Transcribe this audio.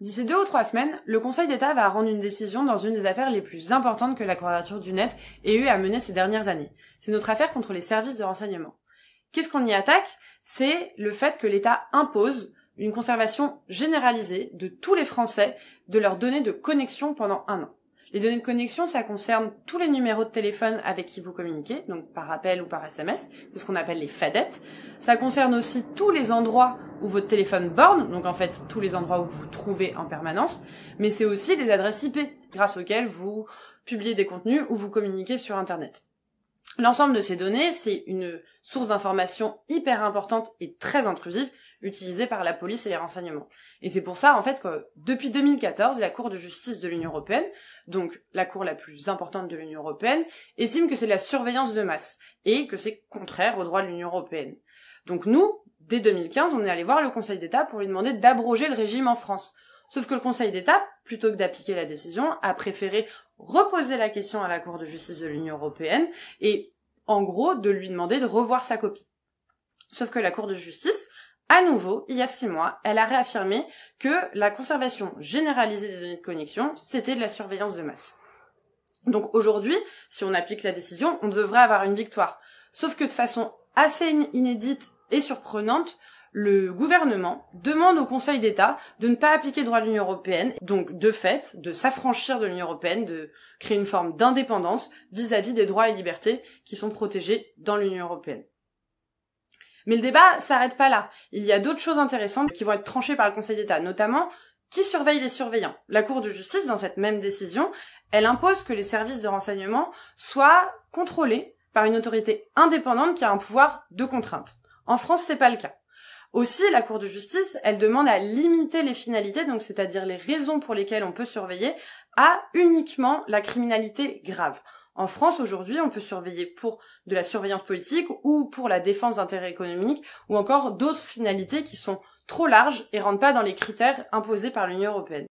D'ici 2 ou 3 semaines, le Conseil d'État va rendre une décision dans une des affaires les plus importantes que la Quadrature du Net ait eu à mener ces dernières années. C'est notre affaire contre les services de renseignement. Qu'est-ce qu'on y attaque? C'est le fait que l'État impose une conservation généralisée de tous les Français de leurs données de connexion pendant 1 an. Les données de connexion, ça concerne tous les numéros de téléphone avec qui vous communiquez, donc par appel ou par SMS, c'est ce qu'on appelle les fadettes. Ça concerne aussi tous les endroits où votre téléphone borne, donc en fait tous les endroits où vous vous trouvez en permanence, mais c'est aussi les adresses IP, grâce auxquelles vous publiez des contenus ou vous communiquez sur Internet. L'ensemble de ces données, c'est une source d'information hyper importante et très intrusive, utilisée par la police et les renseignements. Et c'est pour ça, en fait, que depuis 2014, la Cour de justice de l'Union européenne, donc la cour la plus importante de l'Union européenne, estime que c'est de la surveillance de masse, et que c'est contraire aux droits de l'Union européenne. Donc nous, dès 2015, on est allé voir le Conseil d'État pour lui demander d'abroger le régime en France. Sauf que le Conseil d'État, plutôt que d'appliquer la décision, a préféré reposer la question à la Cour de justice de l'Union européenne, et en gros, de lui demander de revoir sa copie. Sauf que la Cour de justice, à nouveau, il y a 6 mois, elle a réaffirmé que la conservation généralisée des données de connexion, c'était de la surveillance de masse. Donc aujourd'hui, si on applique la décision, on devrait avoir une victoire. Sauf que de façon assez inédite et surprenante, le gouvernement demande au Conseil d'État de ne pas appliquer le droit de l'Union européenne, donc de fait, de s'affranchir de l'Union européenne, de créer une forme d'indépendance vis-à-vis des droits et libertés qui sont protégés dans l'Union européenne. Mais le débat s'arrête pas là. Il y a d'autres choses intéressantes qui vont être tranchées par le Conseil d'État, notamment qui surveille les surveillants. La Cour de justice, dans cette même décision, elle impose que les services de renseignement soient contrôlés par une autorité indépendante qui a un pouvoir de contrainte. En France, c'est pas le cas. Aussi, la Cour de justice, elle demande à limiter les finalités, donc c'est-à-dire les raisons pour lesquelles on peut surveiller, à uniquement la criminalité grave. En France, aujourd'hui, on peut surveiller pour de la surveillance politique ou pour la défense d'intérêts économiques ou encore d'autres finalités qui sont trop larges et rentrent pas dans les critères imposés par l'Union européenne.